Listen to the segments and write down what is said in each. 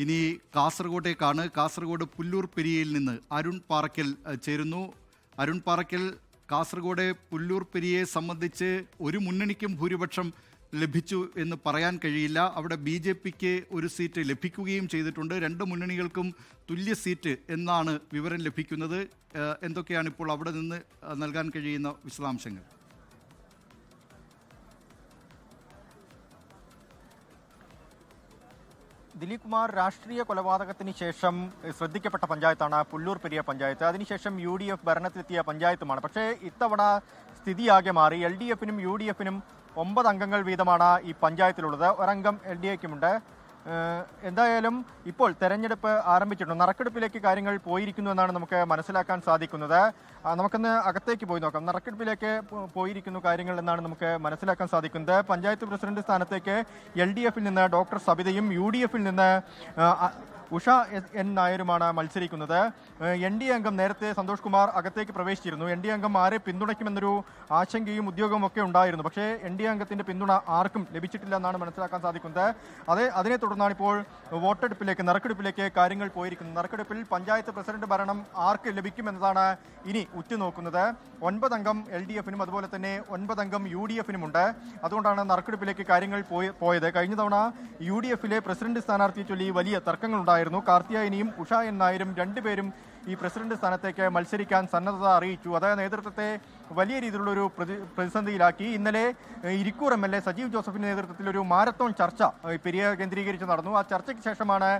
ഇനി കാസർഗോഡേക്കാണ്. കാസർഗോഡ് പുല്ലൂർ പെരിയയിൽ നിന്ന് അരുൺ പാറയ്ക്കൽ ചേരുന്നു. അരുൺ പാറയ്ക്കൽ, കാസർഗോഡ് പുല്ലൂർ പെരിയയെ സംബന്ധിച്ച് ഒരു മുന്നണിക്കും ഭൂരിപക്ഷം ലഭിച്ചു എന്ന് പറയാൻ കഴിയില്ല. അവിടെ BJPക്ക് ഒരു സീറ്റ് ലഭിക്കുകയും ചെയ്തിട്ടുണ്ട്. രണ്ട് മുന്നണികൾക്കും തുല്യ സീറ്റ് എന്നാണ് വിവരം ലഭിക്കുന്നത്. എന്തൊക്കെയാണ് ഇപ്പോൾ അവിടെ നിന്ന് നൽകാൻ കഴിയുന്ന വിശദാംശങ്ങൾ? ദിലീപ് കുമാർ, രാഷ്ട്രീയ കൊലപാതകത്തിന് ശേഷം ശ്രദ്ധിക്കപ്പെട്ട പഞ്ചായത്താണ് പുല്ലൂർ പെരിയ പഞ്ചായത്ത്. അതിനുശേഷം UDF ഭരണത്തിലെത്തിയ പഞ്ചായത്തുമാണ്. പക്ഷേ ഇത്തവണ സ്ഥിതിയാകെ മാറി. LDFനും UDFനും 9 അംഗങ്ങൾ വീതമാണ് ഈ പഞ്ചായത്തിലുള്ളത്. ഒരംഗം LDAക്കുമുണ്ട്. എന്തായാലും ഇപ്പോൾ തെരഞ്ഞെടുപ്പ് ആരംഭിച്ചിട്ടുണ്ട്. നറുക്കെടുപ്പിലേക്ക് കാര്യങ്ങൾ പോയിരിക്കുന്നു എന്നാണ് നമുക്ക് മനസ്സിലാക്കാൻ സാധിക്കുന്നത്. നമുക്കൊന്ന് അകത്തേക്ക് പോയി നോക്കാം. നറുക്കെടുപ്പിലേക്ക് പോയിരിക്കുന്നു കാര്യങ്ങൾ എന്നാണ് നമുക്ക് മനസ്സിലാക്കാൻ സാധിക്കുന്നത്. പഞ്ചായത്ത് പ്രസിഡന്റ് സ്ഥാനത്തേക്ക് LDFിൽ നിന്ന് ഡോക്ടർ സബിതയും UDFിൽ നിന്ന് ഉഷ N നായരുമാണ് മത്സരിക്കുന്നത്. NDA അംഗം നേരത്തെ സന്തോഷ് കുമാർ അകത്തേക്ക് പ്രവേശിച്ചിരുന്നു. NDA അംഗം ആരെ പിന്തുണയ്ക്കുമെന്നൊരു ആശങ്കയും ഉദ്യോഗവും ഒക്കെ ഉണ്ടായിരുന്നു. പക്ഷേ NDA അംഗത്തിന്റെ പിന്തുണ ആർക്കും ലഭിച്ചിട്ടില്ല എന്നാണ് മനസ്സിലാക്കാൻ സാധിക്കുന്നത്. അതിനെ തുടർന്നാണ് ഇപ്പോൾ വോട്ടെടുപ്പിലേക്ക്, നറുക്കെടുപ്പിലേക്ക് കാര്യങ്ങൾ പോയിരിക്കുന്നത്. നറുക്കെടുപ്പിൽ പഞ്ചായത്ത് പ്രസിഡന്റ് ഭരണം ആർക്ക് ലഭിക്കുമെന്നതാണ് ഇനി ഉറ്റുനോക്കുന്നത്. 9 അംഗം LDFനും അതുപോലെ തന്നെ 9 അംഗം UDFനുമുണ്ട്. അതുകൊണ്ടാണ് നറുക്കെടുപ്പിലേക്ക് കാര്യങ്ങൾ പോയത്. കഴിഞ്ഞ തവണ UDFിലെ പ്രസിഡന്റ് സ്ഥാനാർത്ഥിയെ ചൊല്ലി വലിയ തർക്കങ്ങളുണ്ടായിരുന്നു. കാർത്തിയായനിയും ഉഷ N നായരും രണ്ടുപേരും ഈ പ്രസിഡന്റ് സ്ഥാനത്തേക്ക് മത്സരിക്കാൻ സന്നദ്ധത അറിയിച്ചു. അത് നേതൃത്വത്തെ വലിയ രീതിയിലുള്ളൊരു പ്രതിസന്ധിയിലാക്കി. ഇന്നലെ ഇരിക്കൂർ MLA സജീവ് ജോസഫിന്റെ നേതൃത്വത്തിൽ ഒരു മാരത്തോൺ ചർച്ച പെരിയ കേന്ദ്രീകരിച്ച് നടന്നു. ആ ചർച്ചയ്ക്ക് ശേഷമാണ്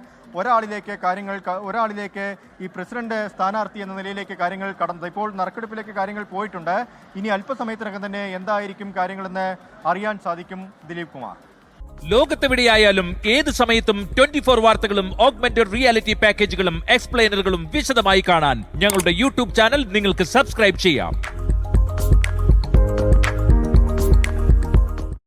ഒരാളിലേക്ക് ഈ പ്രസിഡന്റ് സ്ഥാനാർത്ഥി എന്ന നിലയിലേക്ക് കാര്യങ്ങൾ കടന്നത്. ഇപ്പോൾ നറുക്കെടുപ്പിലേക്ക് കാര്യങ്ങൾ പോയിട്ടുണ്ട്. ഇനി അല്പസമയത്തിനകം തന്നെ എന്തായിരിക്കും കാര്യങ്ങളെന്ന് അറിയാൻ സാധിക്കും. ദിലീപ് കുമാർ, ലോകത്തെവിടെയായാലും ഏത് സമയത്തും 24 വാർത്തകളും ഓഗ്മെന്റഡ് റിയാലിറ്റി പാക്കേജുകളും എക്സ്പ്ലെയിനറുകളും വിശദമായി കാണാൻ ഞങ്ങളുടെ YouTube ചാനൽ നിങ്ങൾക്ക് സബ്സ്ക്രൈബ് ചെയ്യാം.